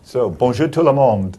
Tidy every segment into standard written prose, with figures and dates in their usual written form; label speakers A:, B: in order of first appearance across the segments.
A: So, bonjour tout le monde.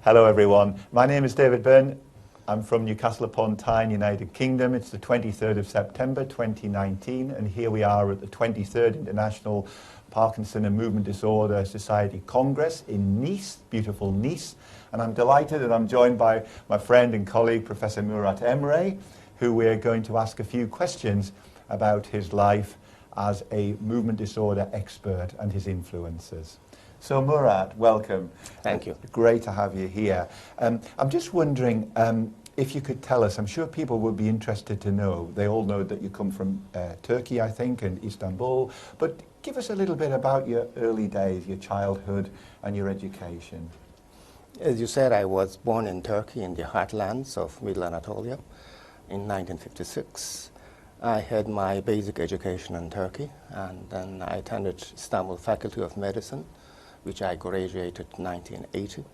A: Hello everyone. My name is David Byrne. I'm from Newcastle upon Tyne, United Kingdom. It's the 23rd of September 2019 and here we are at the 23rd International Parkinson and Movement Disorder Society Congress in Nice, beautiful Nice. And I'm delighted that I'm joined by my friend and colleague Professor Murat Emre, who we're going to ask a few questions about his life as a movement disorder expert and his influences. So Murat, welcome.
B: Thank you.
A: Great to have you here. I'm just wondering if you could tell us, I'm sure people would be interested to know, they all know that you come from Turkey, I think, and Istanbul, but give us a little bit about your early days, your childhood and your education.
B: As you said, I was born in Turkey in the heartlands of Middle Anatolia in 1956. I had my basic education in Turkey and then I attended Istanbul Faculty of Medicine, which I graduated in 1980.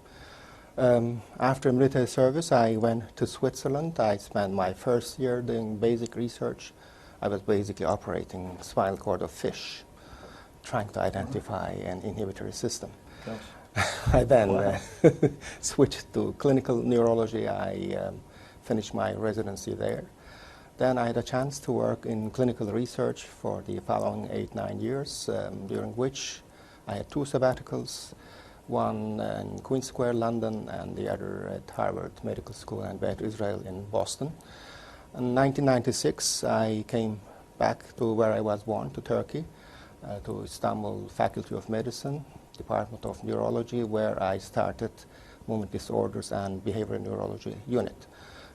B: After military service, I went to Switzerland. I spent my first year doing basic research. I was basically operating spinal cord of fish, trying to identify an inhibitory system. I then switched to clinical neurology. I finished my residency there. Then I had a chance to work in clinical research for the following 8-9 years, during which I had 2 sabbaticals, one in Queen Square, London, and the other at Harvard Medical School and Beth Israel in Boston. In 1996, I came back to where I was born, to Turkey, to Istanbul Faculty of Medicine, Department of Neurology, where I started Movement Disorders and Behavioral Neurology unit.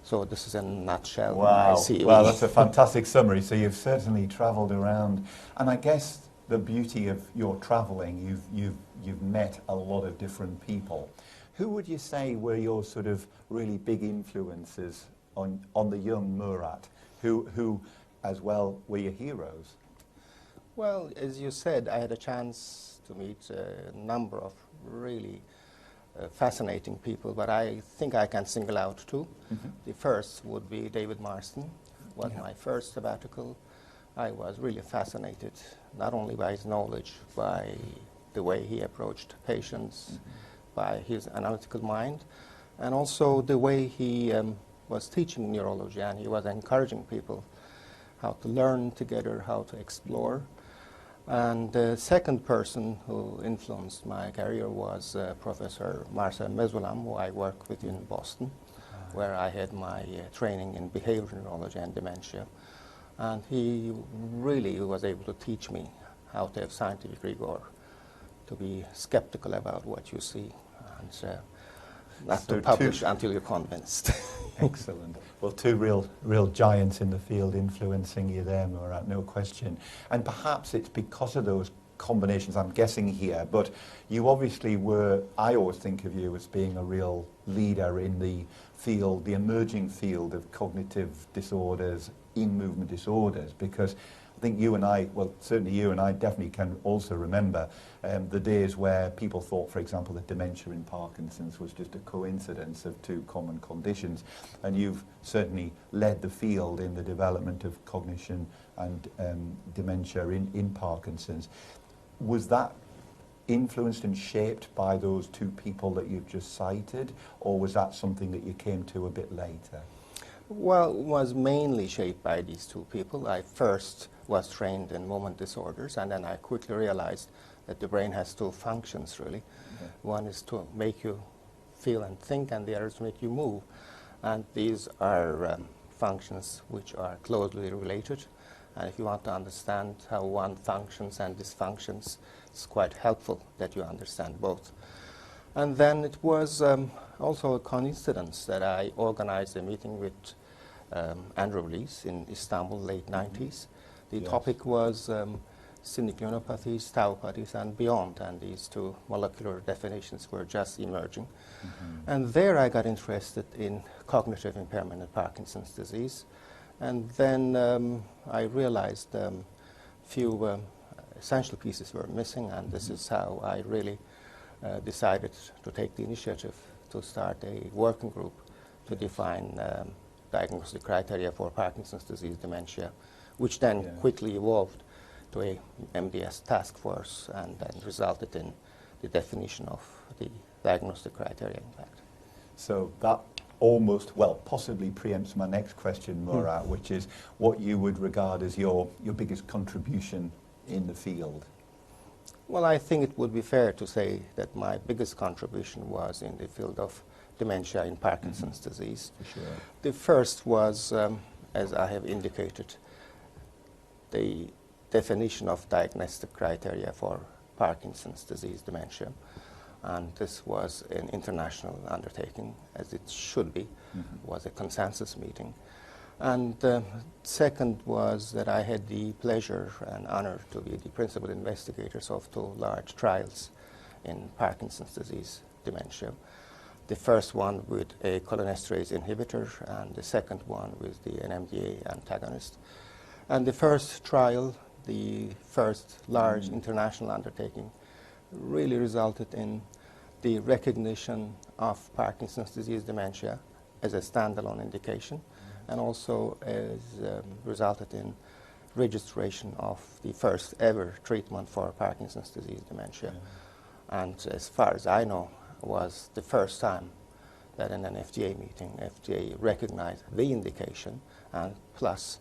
B: So this is in a nutshell.
A: Wow, wow, that's a fantastic summary. So you've certainly travelled around, and I guess the beauty of your travelling, you've met a lot of different people. Who would you say were your sort of really big influences on the young Murat? Who as well were your heroes?
B: Well, as you said, I had a chance to meet a number of really fascinating people, but I think I can single out 2. The first would be David Marston, was my first sabbatical. I was really fascinated, not only by his knowledge, by the way he approached patients, by his analytical mind, and also the way he was teaching neurology, and he was encouraging people how to learn together, how to explore. And the second person who influenced my career was Professor Marcel Mesulam, who I work with in Boston, where I had my training in behavioral neurology and dementia. And he really was able to teach me how to have scientific rigor, to be skeptical about what you see, and not to publish until you're convinced.
A: Excellent. Well, 2 real giants in the field influencing you there, Murat, no question. And perhaps it's because of those combinations, I'm guessing here, but you obviously were, I always think of you as being a real leader in the field, the emerging field of cognitive disorders, in movement disorders, because I think you and I, well, certainly you and I definitely can also remember the days where people thought, for example, that dementia in Parkinson's was just a coincidence of 2 common conditions. And you've certainly led the field in the development of cognition and dementia in Parkinson's. Was that influenced and shaped by those 2 people that you've just cited, or was that something that you came to a bit later?
B: Well, it was mainly shaped by these 2 people. I first was trained in movement disorders, and then I quickly realized that the brain has 2 functions, really. One is to make you feel and think, and the other is to make you move. And these are functions which are closely related. And if you want to understand how one functions and dysfunctions, it's quite helpful that you understand both. And then it was also a coincidence that I organized a meeting with Neurologists in Istanbul, late 90s. The topic was synucleinopathies, tauopathies, and beyond, and these 2 molecular definitions were just emerging. And there I got interested in cognitive impairment in Parkinson's disease. And then I realized few essential pieces were missing, and this is how I really decided to take the initiative to start a working group to define diagnostic criteria for Parkinson's disease dementia, which then quickly evolved to a MDS task force and then resulted in the definition of the diagnostic criteria, in fact.
A: So that almost, well, possibly preempts my next question, Murat, which is what you would regard as your biggest contribution in the field.
B: Well, I think it would be fair to say that my biggest contribution was in the field of dementia in Parkinson's disease.
A: For sure.
B: The first was, as I have indicated, the definition of diagnostic criteria for Parkinson's disease dementia. And this was an international undertaking, as it should be. Was a consensus meeting. And second was that I had the pleasure and honor to be the principal investigators of 2 large trials in Parkinson's disease dementia. The first one with a cholinesterase inhibitor, and the second one with the NMDA antagonist. And the first trial, the first large international undertaking, really resulted in the recognition of Parkinson's disease dementia as a standalone indication, and also as resulted in registration of the first ever treatment for Parkinson's disease dementia. And as far as I know, was the first time that in an FDA meeting, FDA recognized the indication and plus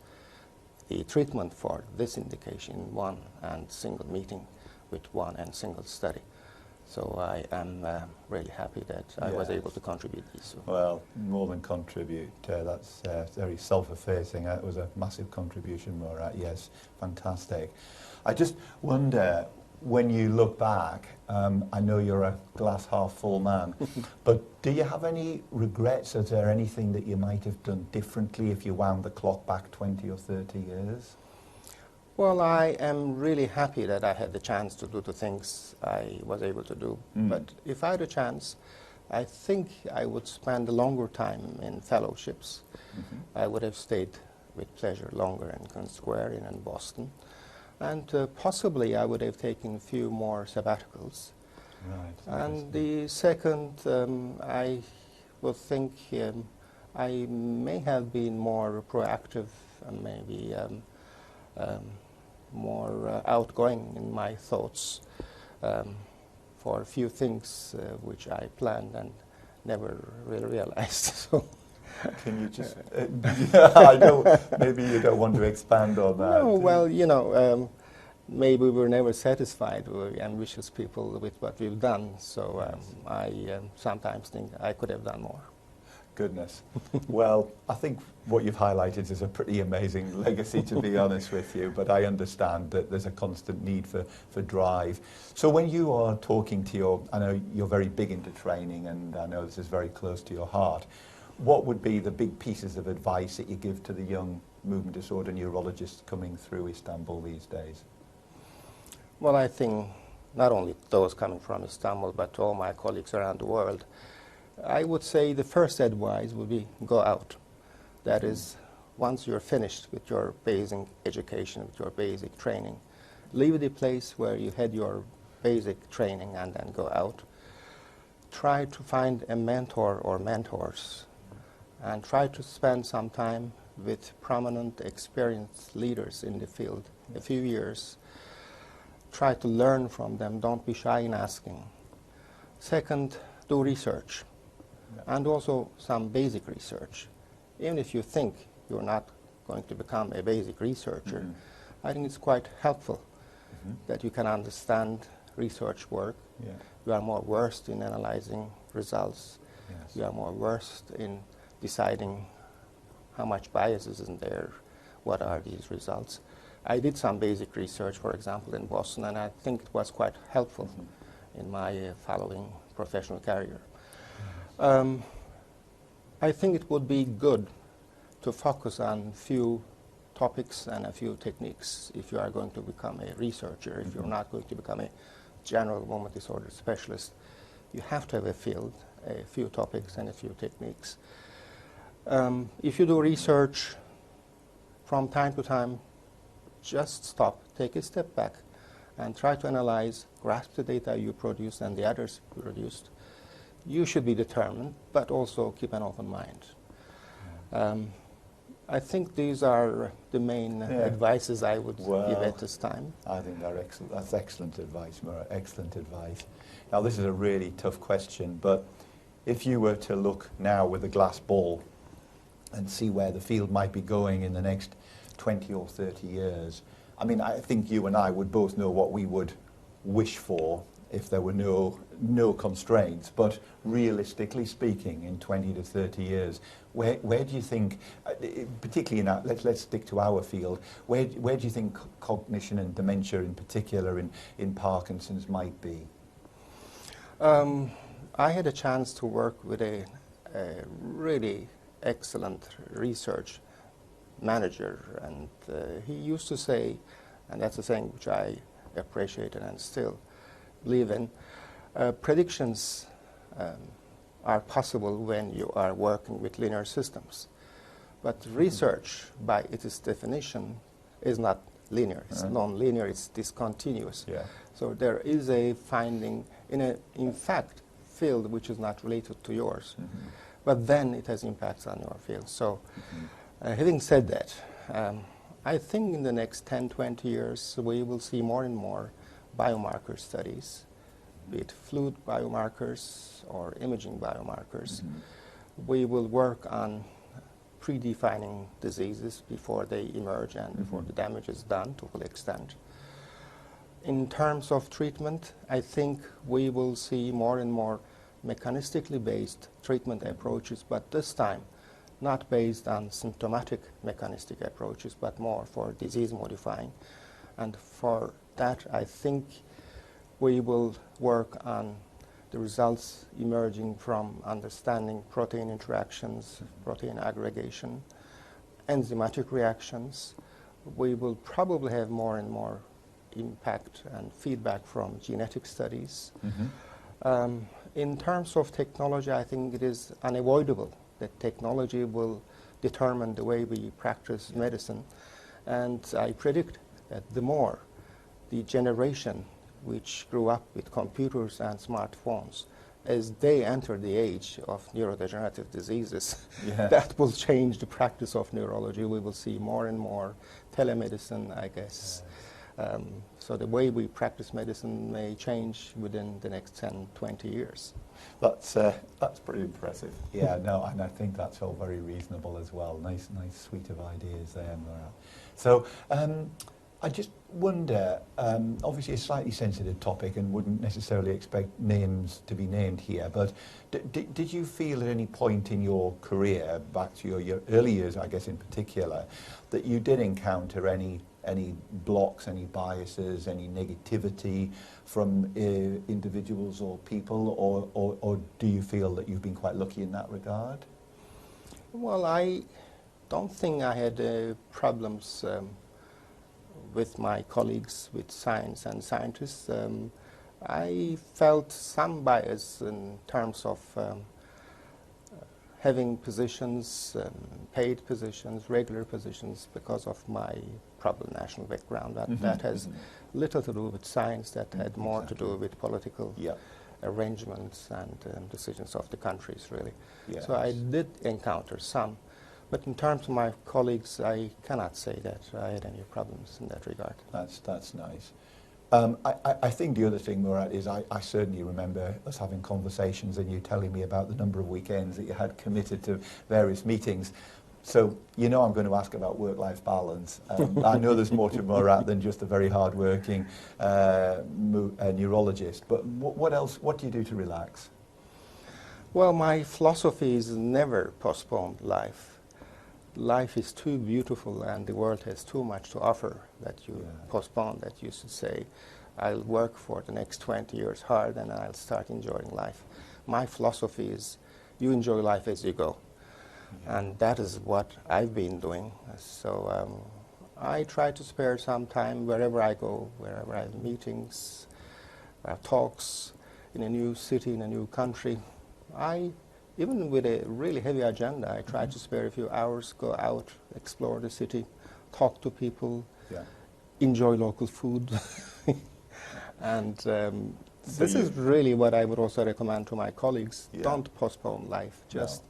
B: the treatment for this indication in one and single meeting with one and single study. So I am really happy that I was able to contribute this.
A: Well, more than contribute, that's very self-effacing. It was a massive contribution, Murat. Yes, fantastic. I just wonder, when you look back, I know you're a glass half full man, but do you have any regrets? Is there anything that you might have done differently if you wound the clock back 20 or 30 years?
B: Well, I am really happy that I had the chance to do the things I was able to do. But if I had a chance, I think I would spend a longer time in fellowships. I would have stayed with pleasure longer in Kent Square and in Boston. And possibly I would have taken a few more sabbaticals.
A: Right.
B: And the second, I would think I may have been more proactive and maybe more outgoing in my thoughts for a few things which I planned and never really realized. So,
A: can you just, I know maybe you don't want to expand on that.
B: No, well, you know, maybe we're never satisfied. We're ambitious people with what we've done. So I sometimes think I could have done more.
A: Goodness. Well, I think what you've highlighted is a pretty amazing legacy, to be honest with you, but I understand that there's a constant need for drive. So when you are talking to I know you're very big into training, and I know this is very close to your heart, what would be the big pieces of advice that you give to the young movement disorder neurologists coming through Istanbul these days?
B: Well, I think not only those coming from Istanbul, but to all my colleagues around the world, I would say the first advice would be go out. That is, once you're finished with your basic education, with your basic training, leave the place where you had your basic training and then go out. Try to find a mentor or mentors and try to spend some time with prominent, experienced leaders in the field, a few years. Try to learn from them. Don't be shy in asking. Second, do research. And also some basic research. Even if you think you're not going to become a basic researcher, I think it's quite helpful that you can understand research work. You are more versed in analyzing results. You are more versed in deciding how much biases is in there, what are these results. I did some basic research, for example, in Boston, and I think it was quite helpful in my following professional career. I think it would be good to focus on few topics and a few techniques if you are going to become a researcher. If you're not going to become a general movement disorder specialist, you have to have a field, a few topics and a few techniques. If you do research, from time to time, just stop, take a step back, and try to analyze, grasp the data you produced and the others produced. You should be determined, but also keep an open mind. I think these are the main advices I would give at this time.
A: I think that's excellent advice, Murat, excellent advice. Now, this is a really tough question, but if you were to look now with a glass ball and see where the field might be going in the next 20 or 30 years, I mean, I think you and I would both know what we would wish for if there were no constraints. But realistically speaking, in 20 to 30 years, where do you think, particularly in our, let's stick to our field, where do you think cognition and dementia in particular in Parkinson's might be?
B: I had a chance to work with a really excellent research manager, and he used to say, and that's a saying which I appreciated and still believe in, predictions are possible when you are working with linear systems. But research, by its definition, is not linear. It's non-linear, it's discontinuous.
A: Yeah.
B: So there is a finding in a, in fact, field which is not related to yours. But then it has impacts on your field. So having said that, I think in the next 10, 20 years, we will see more and more biomarker studies, be it fluid biomarkers or imaging biomarkers. We will work on predefining diseases before they emerge and before the damage is done to full extent. In terms of treatment, I think we will see more and more mechanistically based treatment approaches, but this time not based on symptomatic mechanistic approaches, but more for disease modifying. And for that, I think we will work on the results emerging from understanding protein interactions, protein aggregation, enzymatic reactions. We will probably have more and more impact and feedback from genetic studies. In terms of technology, I think it is unavoidable that technology will determine the way we practice medicine. And I predict that the more the generation which grew up with computers and smartphones, as they enter the age of neurodegenerative diseases, that will change the practice of neurology. We will see more and more telemedicine, I guess. So the way we practice medicine may change within the next 10, 20 years.
A: That's pretty impressive. Yeah, no, and I think that's all very reasonable as well. Nice suite of ideas there, Murat. So I just wonder, obviously a slightly sensitive topic and wouldn't necessarily expect names to be named here, but did you feel at any point in your career, back to your early years, I guess in particular, that you did encounter any blocks, any biases, any negativity from individuals or people, or do you feel that you've been quite lucky in that regard?
B: Well, I don't think I had problems with my colleagues, with science and scientists. I felt some bias in terms of having positions, paid positions, regular positions, because of my probably national background. That has little to do with science, that had more to do with political arrangements and decisions of the countries, really. Yes. So I did encounter some. But in terms of my colleagues, I cannot say that I had any problems in that regard.
A: That's nice. I think the other thing, Murat, is I certainly remember us having conversations and you telling me about the number of weekends that you had committed to various meetings. So you know I'm going to ask about work-life balance. I know there's more to Murat than just a very hard-working neurologist. But what else? What do you do to relax?
B: Well, my philosophy is never postpone life. Life is too beautiful and the world has too much to offer that you postpone, that you should say, I'll work for the next 20 years hard and I'll start enjoying life. My philosophy is you enjoy life as you go. And that is what I've been doing. So I try to spare some time wherever I go, wherever I have meetings, talks, in a new city, in a new country. Even with a really heavy agenda, I try to spare a few hours, go out, explore the city, talk to people, enjoy local food. And this is really what I would also recommend to my colleagues. Don't postpone life. Just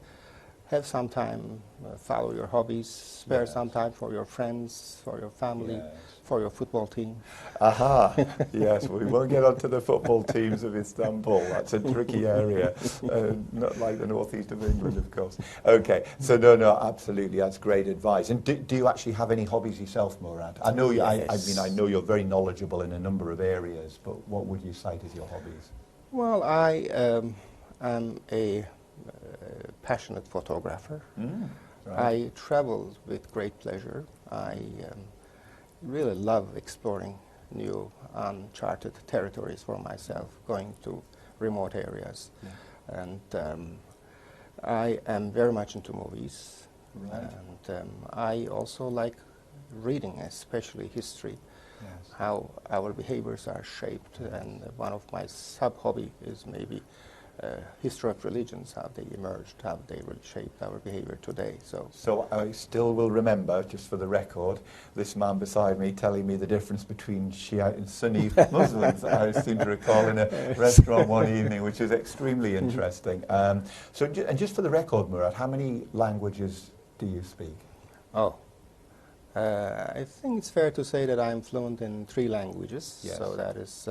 B: have some time, follow your hobbies, spare
A: Yes.
B: some time for your friends, for your family,
A: Yes.
B: for your football team.
A: Aha, yes, we won't get onto the football teams of Istanbul. That's a tricky area, not like the northeast of England, of course. Okay, so no, absolutely, that's great advice. And do you actually have any hobbies yourself, Murat? I know you, I
B: Yes.
A: mean, I know you're very knowledgeable in a number of areas, but what would you cite as your hobbies?
B: Well, I am a passionate photographer.
A: Right.
B: I travel with great pleasure. I really love exploring new uncharted territories for myself, going to remote areas.
A: Yeah.
B: And I am very much into movies.
A: Right.
B: And I also like reading, especially history,
A: Yes.
B: how our behaviors are shaped. And one of my sub-hobby is maybe history of religions, how they emerged, how they really shaped our behavior today.
A: So I still will remember, just for the record, this man beside me telling me the difference between Shiite and Sunni Muslims. I seem to recall in a restaurant one evening, which is extremely interesting. And just for the record, Murat, how many languages do you speak?
B: Oh, I think it's fair to say that I'm fluent in 3 languages.
A: Yes.
B: So that is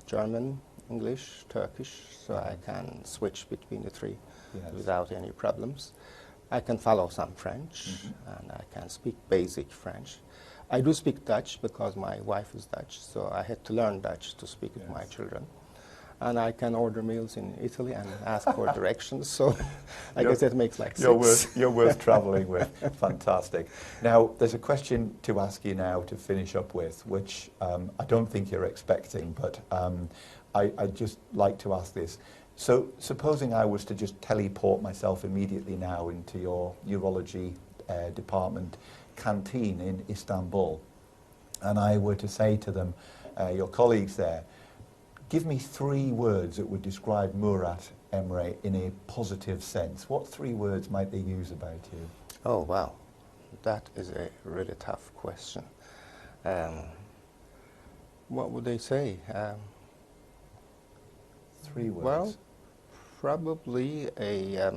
B: German, English, Turkish, so I can switch between the 3
A: Yes.
B: without any problems. I can follow some French, and I can speak basic French. I do speak Dutch because my wife is Dutch, so I had to learn Dutch to speak with my
A: Yes.
B: children. And I can order meals in Italy and ask for directions, so I
A: You're-
B: guess that makes like 6.
A: You're worth travelling with. Fantastic. Now, there's a question to ask you now to finish up with, which I don't think you're expecting, but I'd just like to ask this. So, supposing I was to just teleport myself immediately now into your neurology department canteen in Istanbul, and I were to say to them, your colleagues there, give me 3 words that would describe Murat Emre in a positive sense. What 3 words might they use about you?
B: Oh, wow. That is a really tough question. What would they say?
A: 3 words.
B: Well, probably a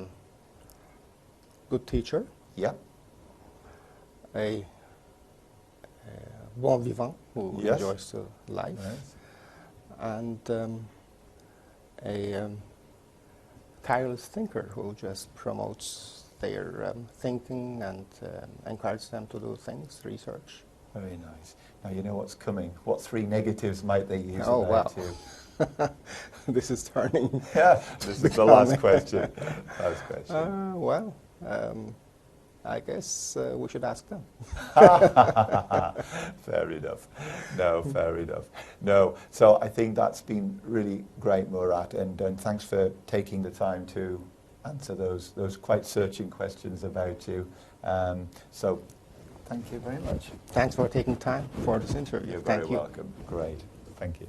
B: good teacher,
A: Yeah.
B: a bon vivant who
A: Yes.
B: enjoys life,
A: Yes.
B: and a tireless thinker who just promotes their thinking and encourages them to do things, research.
A: Very nice. Now you know what's coming. What 3 negatives might they use
B: Oh,
A: about
B: wow.
A: you?
B: This is turning.
A: Yeah, this is the last question. Last question.
B: Well, I guess we should ask them.
A: Fair enough. No, fair enough. No, so I think that's been really great, Murat, and thanks for taking the time to answer those quite searching questions about you. So thank you very much.
B: Thanks for taking time for this interview.
A: You're
B: Thank
A: very
B: you.
A: welcome. Great. Thank you.